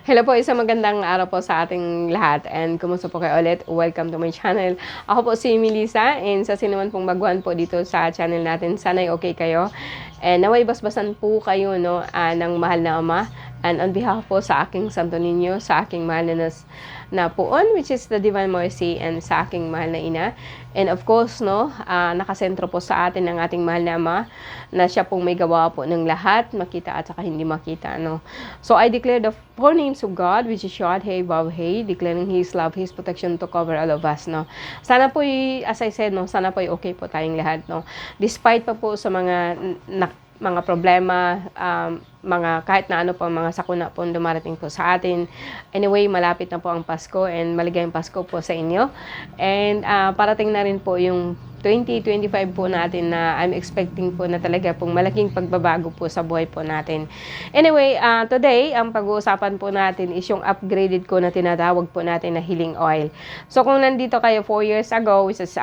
Hello po, isang magandang araw po sa ating lahat and kumusta po kayo ulit? Welcome to my channel. Ako po si Melissa and sa sinuman pong baguhan po dito sa channel natin, sana'y okay kayo. And naway basbasan po kayo ng mahal na Ama. And on behalf po sa aking Santo Niño, sa aking mahal na puon, which is the Divine Mercy, and sa aking mahal na Ina. And of course, nakasentro po sa atin ng ating mahal na Ama, na siya pong may gawa po ng lahat, makita at saka hindi makita. So I declare the four names of God, which is Yod, He, Vav, He, declaring His love, His protection to cover all of us. Sana po, as I said, sana po okay po tayong lahat. Despite pa po sa mga problema, mga kahit na ano po, mga sakuna po dumarating po sa atin. Anyway, malapit na po ang Pasko and maligayang Pasko po sa inyo. And parating na rin po yung 2025 po natin na I'm expecting po na talaga pong malaking pagbabago po sa buhay po natin. Anyway, today, ang pag-uusapan po natin is yung upgraded ko na tinatawag po natin na healing oil. So kung nandito kayo 4 years ago, which is,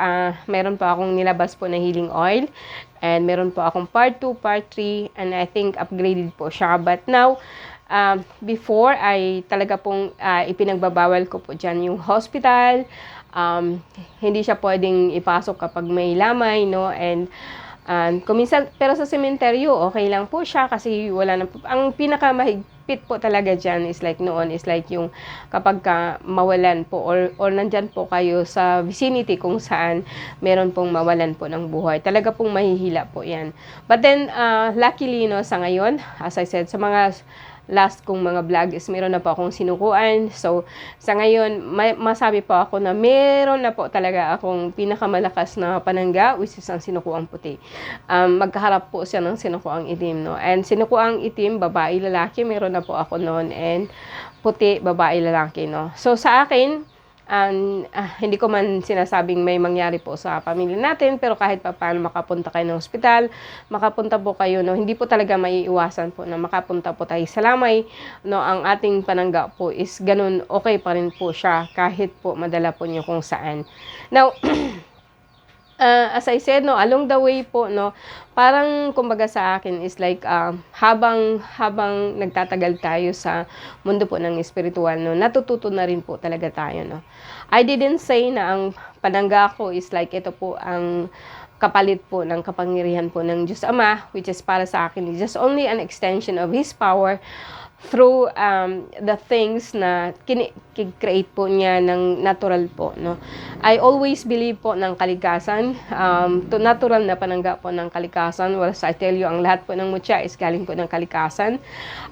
meron po akong nilabas po na healing oil. And meron po akong part 2, part 3, and I think upgraded po siya. But now, before ay talaga pong ipinagbabawal ko po dyan yung hospital. Hindi siya pwedeng ipasok kapag may lamay, and kuminsan, pero sa sementeryo, okay lang po siya kasi wala na po. Ang pinakamahigpit po talaga dyan is like noon, is like yung kapag mawalan po or nandyan po kayo sa vicinity kung saan meron pong mawalan po ng buhay. Talaga pong mahihila po yan. But then, luckily, sa ngayon, as I said, sa mga last kong mga vlog is meron na po akong sinukuan. So, sa ngayon, masabi po ako na meron na po talaga akong pinakamalakas na panangga, which is ang sinukuang puti. Magkaharap po siya ng sinukuang itim, And sinukuang itim, babae, lalaki, meron na po ako noon. And puti, babae, lalaki, So, sa akin, hindi ko man sinasabing may mangyari po sa pamilya natin, pero kahit pa paano makapunta kayo ng ospital, makapunta po kayo, hindi po talaga maiiwasan po na makapunta po tayo sa lamay, ang ating panangga po is ganun, okay pa rin po siya kahit po madala po nyo kung saan. Now, as I said, along the way po, parang kumbaga sa akin is like, habang nagtatagal tayo sa mundo po ng espiritual, natututo na rin po talaga tayo, I didn't say na ang panangga ko is like, ito po ang kapalit po ng kapangyarihan po ng Diyos Ama, which is para sa akin, is just only an extension of His power through the things na create po niya ng natural po, I always believe po ng kalikasan, to natural na panangga po ng kalikasan. Well, I tell you, ang lahat po ng mutya is galing po ng kalikasan.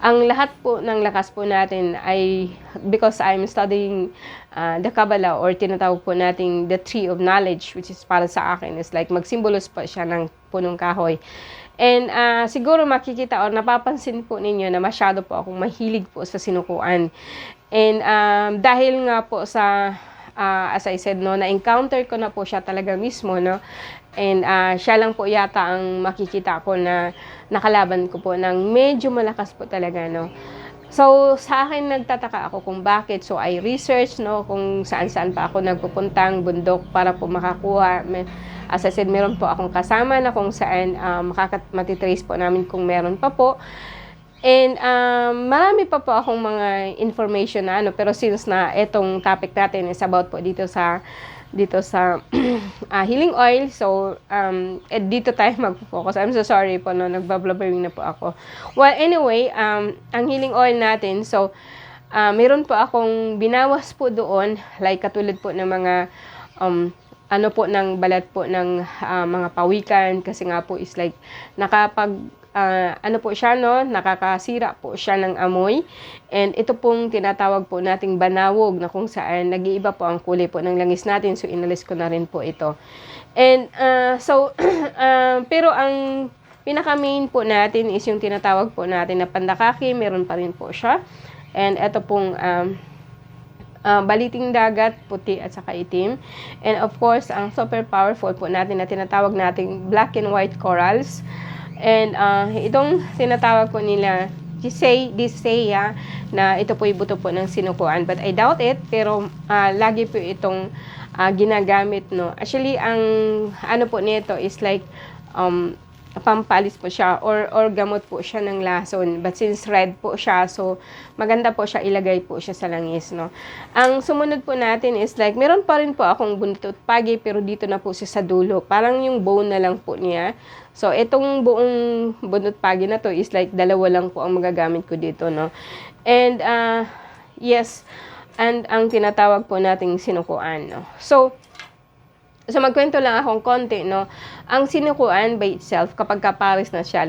Ang lahat po ng lakas po natin ay, because I'm studying the Kabbalah, or tinatawag po natin the tree of knowledge, which is para sa akin is like magsimbolos po siya ng punong kahoy. And siguro makikita or napapansin po ninyo na masyado po akong mahilig po sa sinukuan. And dahil nga po sa, as I said, na-encounter ko na po siya talaga mismo, And siya lang po yata ang makikita ko na nakalaban ko po ng medyo malakas po talaga, So, sa akin nagtataka ako kung bakit. So, I research, kung saan-saan pa ako nagpupuntang bundok para po makakuha. As I said, meron po akong kasama na kung saan matitrace po namin kung meron pa po. And marami pa po akong mga information na pero since na itong topic natin is about po dito sa healing oil, so dito tayo magpo-focus. I'm so sorry po, nagbablabbering na po ako. Well, anyway, ang healing oil natin, so meron po akong binawas po doon, like katulad po ng mga ng balat po ng mga pawikan, kasi nga po is like po siya, nakakasira po siya ng amoy. And ito pong tinatawag po nating banawog, na kung saan nag-iiba po ang kulay po ng langis natin. So, inalis ko na rin po ito. And pero ang pinaka-main po natin is yung tinatawag po natin na pandakaki, meron pa rin po siya. And ito pong baliting dagat, puti at saka itim. And of course, ang super powerful po natin na tinatawag nating black and white corals. And itong tinatawag po nila, they say na ito po yung buto po ng sinukuan. But I doubt it, pero lagi po itong ginagamit, Actually, ang po nito is like pampalis po siya or gamot po siya ng lason. But since red po siya, so maganda po siya ilagay po siya sa langis, no. Ang sumunod po natin is like, meron pa rin po akong buntot pagi, pero dito na po siya sa dulo. Parang yung bone na lang po niya. So, itong buong buntot pagi na to is like, dalawa lang po ang magagamit ko dito, no. And, yes, and ang tinatawag po nating sinukuan, no. So magkwento lang akong konti, no. Ang sinukuan by itself, kapag kapares na siya,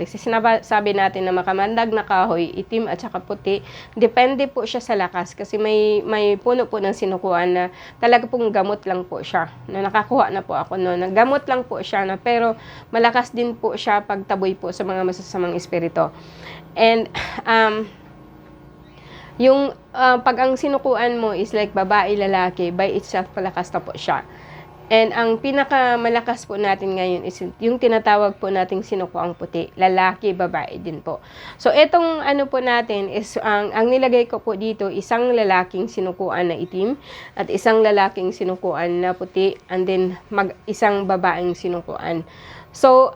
sabi natin na makamandag na kahoy, itim at saka puti, depende po siya sa lakas. Kasi may puno po ng sinukuan na talaga pong gamot lang po siya. No, nakakuha na po ako, no. Gamot lang po siya, no, pero malakas din po siya pagtaboy po sa mga masasamang espiritu. And, yung pag ang sinukuan mo is like babae, lalaki, by itself, malakas na po siya. And ang pinakamalakas po natin ngayon is yung tinatawag po nating sinukuang puti. Lalaki, babae din po. So, itong ano po natin is, ang nilagay ko po dito, isang lalaking sinukuan na itim at isang lalaking sinukuan na puti, and then isang babaeng sinukuan. So,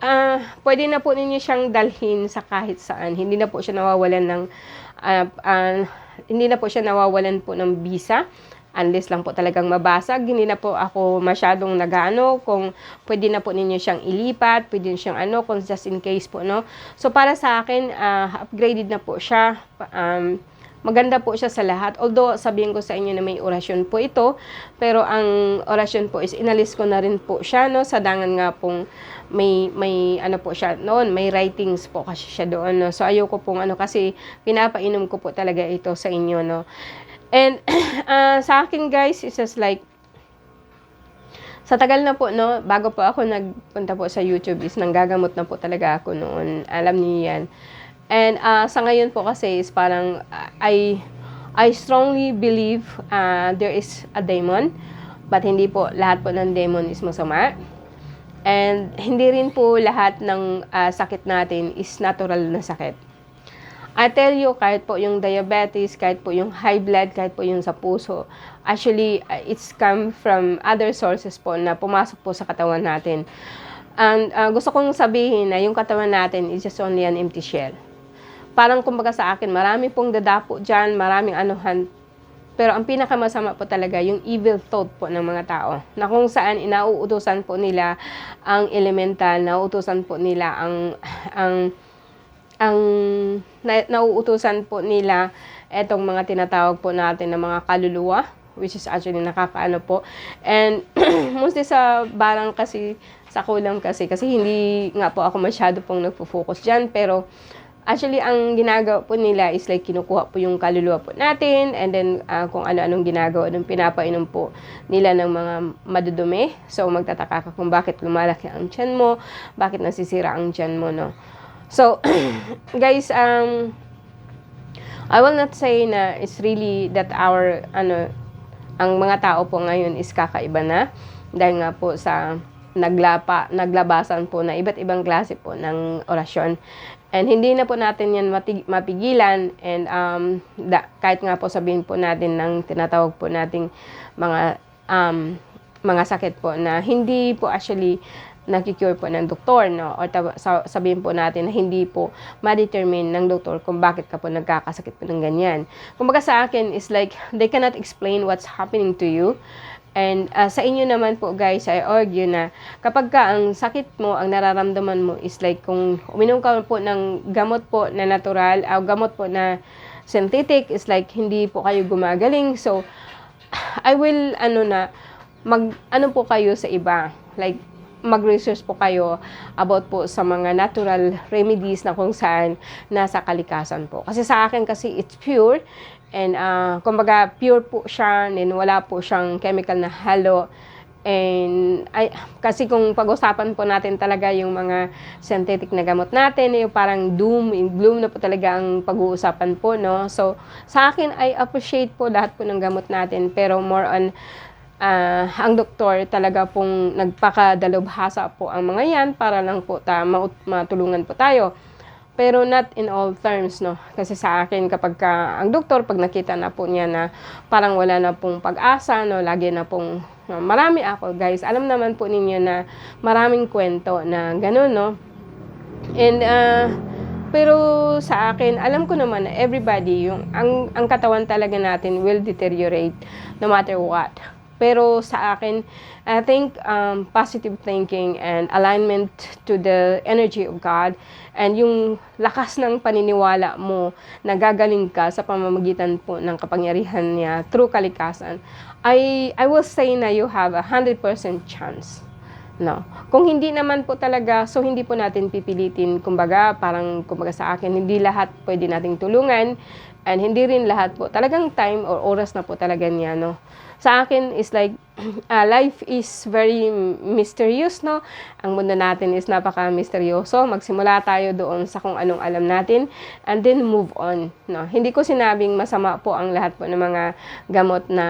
pwede na po ninyo siyang dalhin sa kahit saan. Hindi na po siya nawawalan po ng bisa. Unless lang po talagang mabasag, hindi na po ako masyadong nag-ano, kung pwede na po ninyo siyang ilipat, pwede nyo siyang kung just in case po, no. So, para sa akin, upgraded na po siya, maganda po siya sa lahat. Although, sabihin ko sa inyo na may orasyon po ito, pero ang orasyon po is inalis ko na rin po siya, no, sa dangan nga pong may ano po siya noon, may writings po kasi siya doon, no. So, ayoko pong kasi pinapainom ko po talaga ito sa inyo, no. And, sa akin guys, it's just like, sa tagal na po, no, bago po ako nagpunta po sa YouTube is nanggagamot na po talaga ako noon. Alam niyo yan. And, sa ngayon po kasi is parang, I strongly believe there is a demon. But hindi po lahat po ng demon is masama. And, hindi rin po lahat ng sakit natin is natural na sakit. I tell you, kahit po yung diabetes, kahit po yung high blood, kahit po yung sa puso, actually, it's come from other sources po na pumasok po sa katawan natin. And gusto kong sabihin na yung katawan natin is just only an empty shell. Parang kumbaga sa akin, marami pong dadapo dyan, maraming anuhan. Pero ang pinakamasama po talaga, yung evil thought po ng mga tao. Na kung saan inauutusan po nila ang elemental, nauutusan po nila nauutusan po nila etong mga tinatawag po natin na mga kaluluwa, which is actually nakakaano po. And mostly sa barang kasi, sa kulang kasi hindi nga po ako masyado pong nagpo-focus dyan, pero actually ang ginagawa po nila is like kinukuha po yung kaluluwa po natin, and then kung ano-anong ginagawa ng pinapainom po nila ng mga madudumi. So magtataka ka kung bakit lumalaki ang tiyan mo, bakit nasisira ang tiyan mo, no. So, guys, I will not say na it's really that ang mga tao po ngayon is kakaiba na. Dahil nga po sa naglabasan po na iba't ibang klase po ng orasyon. And hindi na po natin yan mapigilan. And kahit nga po sabihin po natin ng tinatawag po nating mga sakit po na hindi po actually nakikure po ng doktor, no? Or sabihin po natin na hindi po ma-determine ng doktor kung bakit ka po nagkakasakit po ng ganyan. Kumbaga sa akin is like, they cannot explain what's happening to you. And sa inyo naman po guys, I argue na kapag ka ang sakit mo, ang nararamdaman mo is like kung uminom ka po ng gamot po na natural, o gamot po na synthetic, is like hindi po kayo gumagaling. So, I will, po kayo sa iba. Like, mag-research po kayo about po sa mga natural remedies na kung saan nasa kalikasan po. Kasi sa akin kasi it's pure, and kumbaga pure po siya, and wala po siyang chemical na halo. And kasi kung pag-usapan po natin talaga yung mga synthetic na gamot natin, yung parang doom and gloom na po talaga ang pag-uusapan po, no. So sa akin, I appreciate po lahat po ng gamot natin, pero more on ang doktor talaga pong nagpakadalubhasa po ang mga yan para lang po matulungan po tayo. Pero not in all terms, no. Kasi sa akin, kapag ang doktor, pag nakita na po niya na parang wala na pong pag-asa, no, lagi na pong marami ako, guys. Alam naman po ninyo na maraming kwento na gano'n, no. And pero sa akin, alam ko naman na everybody, ang katawan talaga natin will deteriorate no matter what. Pero sa akin, I think positive thinking and alignment to the energy of God and yung lakas ng paniniwala mo na gagaling ka sa pamamagitan po ng kapangyarihan niya through kalikasan, I will say na you have 100% chance. No. Kung hindi naman po talaga, so hindi po natin pipilitin, kumbaga sa akin, hindi lahat pwede nating tulungan and hindi rin lahat po talagang time or oras na po talaga niya, no. Sa akin is like life is very mysterious, no. Ang mundo natin is napaka-misteryoso. Magsimula tayo doon sa kung anong alam natin and then move on, no. Hindi ko sinabing masama po ang lahat po ng mga gamot na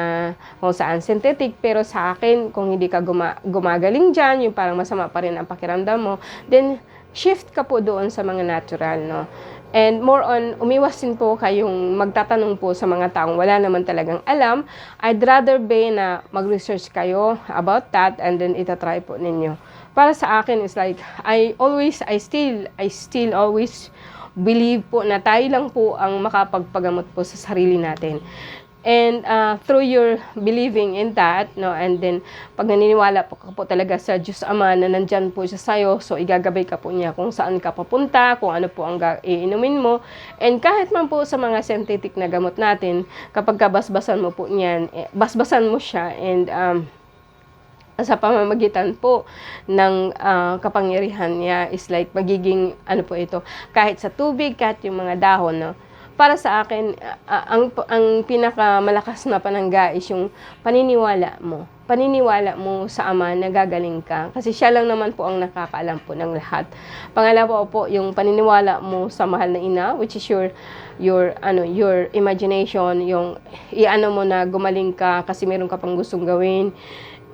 kung saan synthetic, pero sa akin kung hindi ka gumagaling diyan, yung parang masama pa rin ang pakiramdam mo, then shift ka po doon sa mga natural, no. And more on, umiwas din po kayong magtatanong po sa mga taong wala naman talagang alam. I'd rather be na mag-research kayo about that and then itatry po ninyo. Para sa akin, is like, I still always believe po na tayo lang po ang makapagpagamot po sa sarili natin. And through your believing in that, no, and then pag naniniwala po talaga sa Diyos Ama na nandyan po siya sa'yo, so igagabay ka po niya kung saan ka papunta, kung ano po ang iinumin mo. And kahit man po sa mga synthetic na gamot natin, kapag kabasbasan mo po niyan, basbasan mo siya and sa pamamagitan po ng kapangyarihan niya is like magiging ano po ito, kahit sa tubig, kahit yung mga dahon, no. Para sa akin, ang pinakamalakas na panangga is yung paniniwala mo. Paniniwala mo sa Ama na gagaling ka. Kasi siya lang naman po ang nakakaalam po ng lahat. Pangalawa po, yung paniniwala mo sa mahal na ina, which is your imagination, yung iano mo na gumaling ka kasi meron ka pang gustong gawin.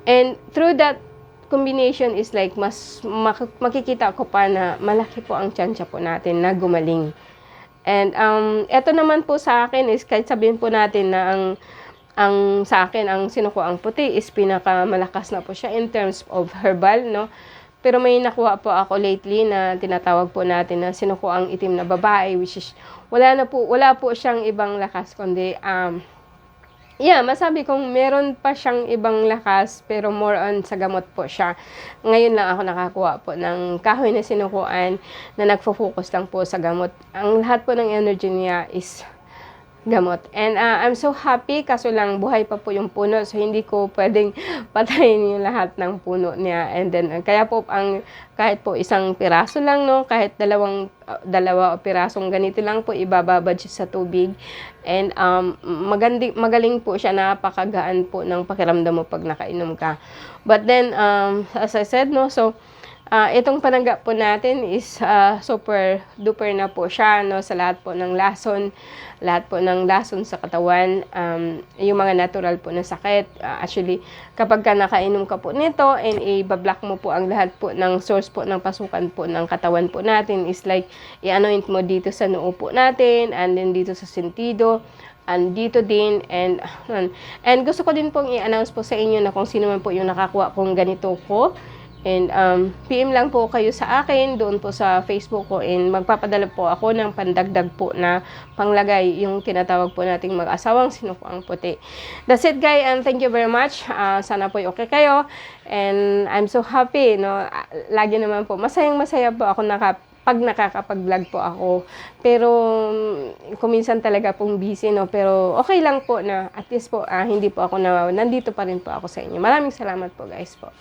And through that combination is like mas makikita ko pa na malaki po ang tsansya po natin na gumaling. And eto naman po sa akin is kahit sabihin po natin na ang sa akin ang sinukuang puti is pinakamalakas na po siya in terms of herbal, no. Pero may nakuha po ako lately na tinatawag po natin na sinukuang itim na babae, which is wala po siyang ibang lakas kundi masabi kong meron pa siyang ibang lakas pero more on sa gamot po siya. Ngayon lang ako nakakuha po ng kahoy na sinukuan na nagfo-focus lang po sa gamot. Ang lahat po ng energy niya is gamot. And I'm so happy, kaso lang buhay pa po yung puno, so hindi ko pwedeng patayin yung lahat ng puno niya. And then kaya po kahit po isang piraso lang, no, kahit dalawa o pirasong ganito lang po ibababad siya sa tubig. And magaling po siya, napakagaan po ng pakiramdam mo pag nakainom ka. But then as I said, no, so itong panangga po natin is super duper na po siya, no, sa lahat po ng lason sa katawan, yung mga natural po na sakit. Actually, kapag ka nakainom ka po nito and i-block mo po ang lahat po ng source po ng pasukan po ng katawan po natin, is like i-anoint mo dito sa noo po natin and then dito sa sentido and dito din, and gusto ko din pong i-announce po sa inyo na kung sino man po yung nakakuha kong ganito ko. And PM lang po kayo sa akin doon po sa Facebook ko, and magpapadala po ako ng pandagdag po na panglagay, yung tinatawag po nating mag-asawang sinukuang puti. That's it, guys, and thank you very much. Sana po okay kayo, and I'm so happy, no. Lagi naman po masayang-masaya po ako pag nakakapag-vlog po ako. Pero kuminsan talaga pong busy, no, pero okay lang po na at least po hindi po ako nandito pa rin po ako sa inyo. Maraming salamat po, guys po.